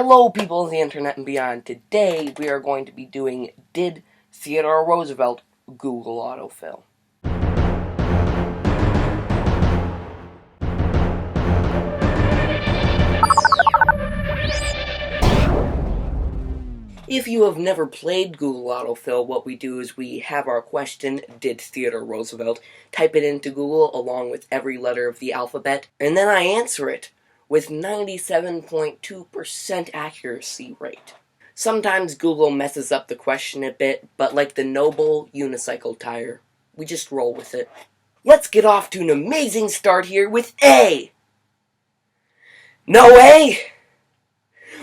Hello people of the internet and beyond. Today we are going to be doing Did Theodore Roosevelt Google Autofill? If you have never played Google Autofill, what we do is we have our question, Did Theodore Roosevelt, type it into Google along with every letter of the alphabet, and then I answer it with 97.2% accuracy rate. Sometimes Google messes up the question a bit, but like the noble unicycle tire, we just roll with it. Let's get off to an amazing start here with A! No A?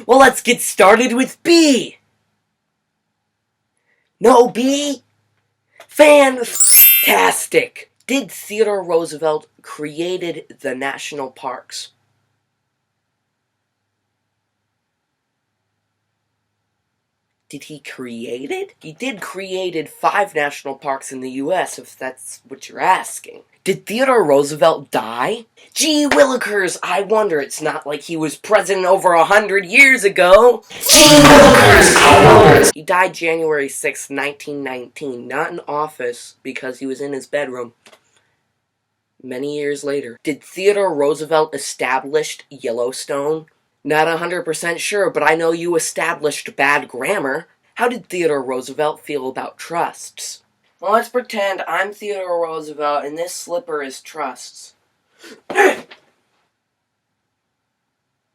Well, let's get started with B! No B? Fantastic! Did Theodore Roosevelt created the national parks? Did he create it? He did created 5 national parks in the US, if that's what you're asking. Did Theodore Roosevelt die? Gee willikers, I wonder, it's not like he was president over 100 years ago. Gee willikers, I wonder. He died January 6, 1919, not in office, because he was in his bedroom. Many years later. Did Theodore Roosevelt establish Yellowstone? Not 100% sure, but I know you established bad grammar. How did Theodore Roosevelt feel about trusts? Well, let's pretend I'm Theodore Roosevelt and this slipper is trusts. He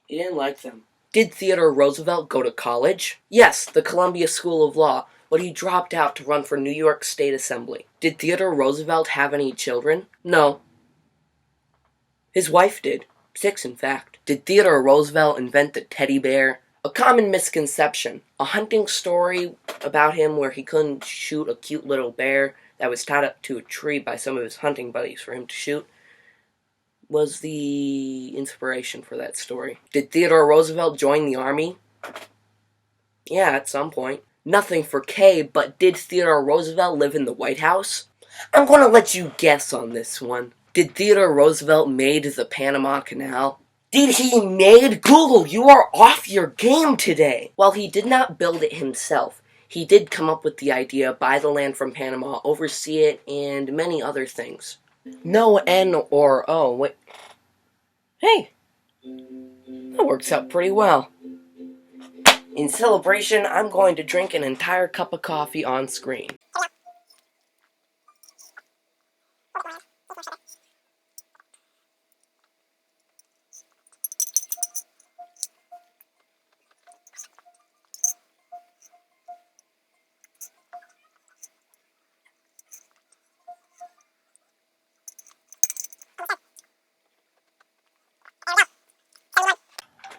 didn't like them. Did Theodore Roosevelt go to college? Yes, the Columbia School of Law, but he dropped out to run for New York State Assembly. Did Theodore Roosevelt have any children? No. His wife did. 6, in fact. Did Theodore Roosevelt invent the teddy bear? A common misconception. A hunting story about him where he couldn't shoot a cute little bear that was tied up to a tree by some of his hunting buddies for him to shoot was the inspiration for that story. Did Theodore Roosevelt join the army? Yeah, at some point. Nothing for K, but did Theodore Roosevelt live in the White House? I'm gonna let you guess on this one. Did Theodore Roosevelt made the Panama Canal? Did he made? Google, you are off your game today! While he did not build it himself, he did come up with the idea, buy the land from Panama, oversee it, and many other things. No N or O. Wait. Hey! That works out pretty well. In celebration, I'm going to drink an entire cup of coffee on screen.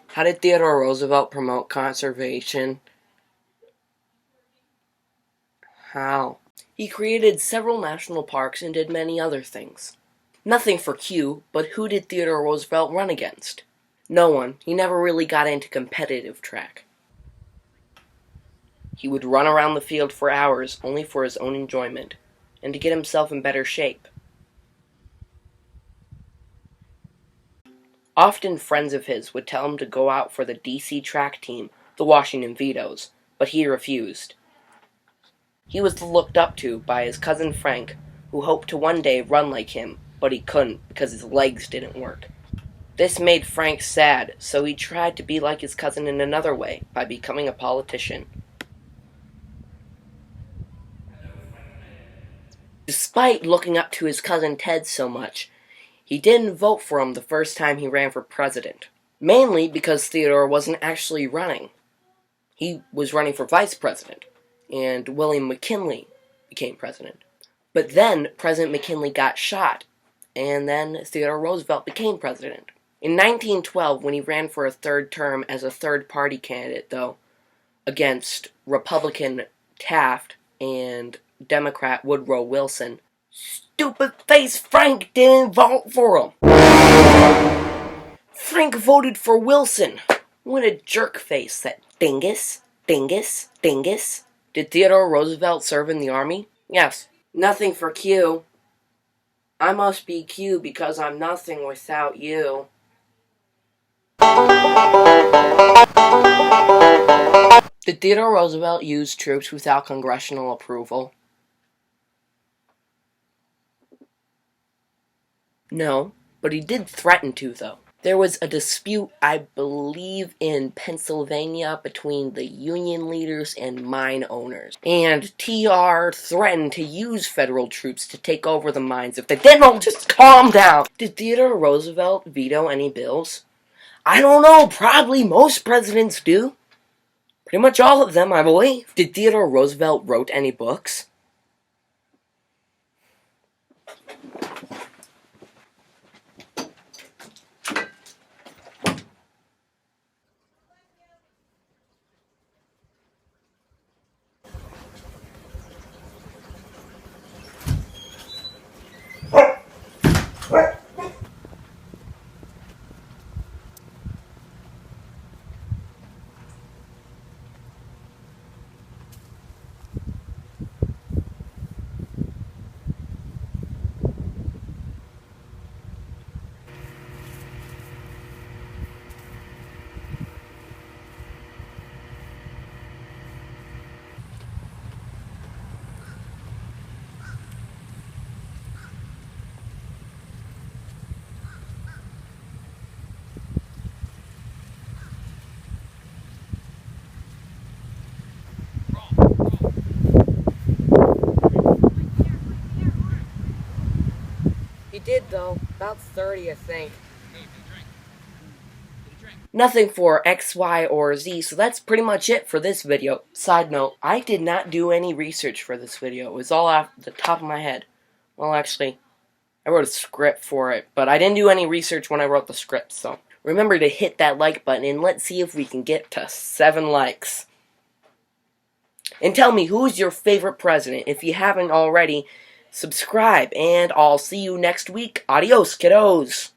How did Theodore Roosevelt promote conservation? How? He created several national parks and did many other things. Nothing for Q, but who did Theodore Roosevelt run against? No one. He never really got into competitive track. He would run around the field for hours, only for his own enjoyment, and to get himself in better shape. Often friends of his would tell him to go out for the DC track team, the Washington Vetoes, but he refused. He was looked up to by his cousin Frank, who hoped to one day run like him, but he couldn't because his legs didn't work. This made Frank sad, so he tried to be like his cousin in another way, by becoming a politician. Despite looking up to his cousin Ted so much, he didn't vote for him the first time he ran for president. Mainly because Theodore wasn't actually running. He was running for vice president, and William McKinley became president. But then President McKinley got shot, and then Theodore Roosevelt became president. In 1912, when he ran for a third term as a third-party candidate, though, against Republican Taft and Democrat Woodrow Wilson, stupid-faced Frank didn't vote for him. Frank voted for Wilson. What a jerk face, that dingus, dingus, dingus. Did Theodore Roosevelt serve in the army? Yes. Nothing for Q. I must be Q because I'm nothing without you. Did Theodore Roosevelt use troops without congressional approval? No, but he did threaten to, though. There was a dispute, I believe, in Pennsylvania between the Union leaders and mine owners. And TR threatened to use federal troops to take over the mines if they didn't all just calm down. Did Theodore Roosevelt veto any bills? I don't know, probably most presidents do. Pretty much all of them, I believe. Did Theodore Roosevelt wrote any books? He did, though. About 30, I think. Nothing for X, Y, or Z, so that's pretty much it for this video. Side note, I did not do any research for this video. It was all off the top of my head. Well, actually, I wrote a script for it, but I didn't do any research when I wrote the script, so remember to hit that like button, and let's see if we can get to 7 likes. And tell me, who's your favorite president? If you haven't already, subscribe, and I'll see you next week. Adios, kiddos!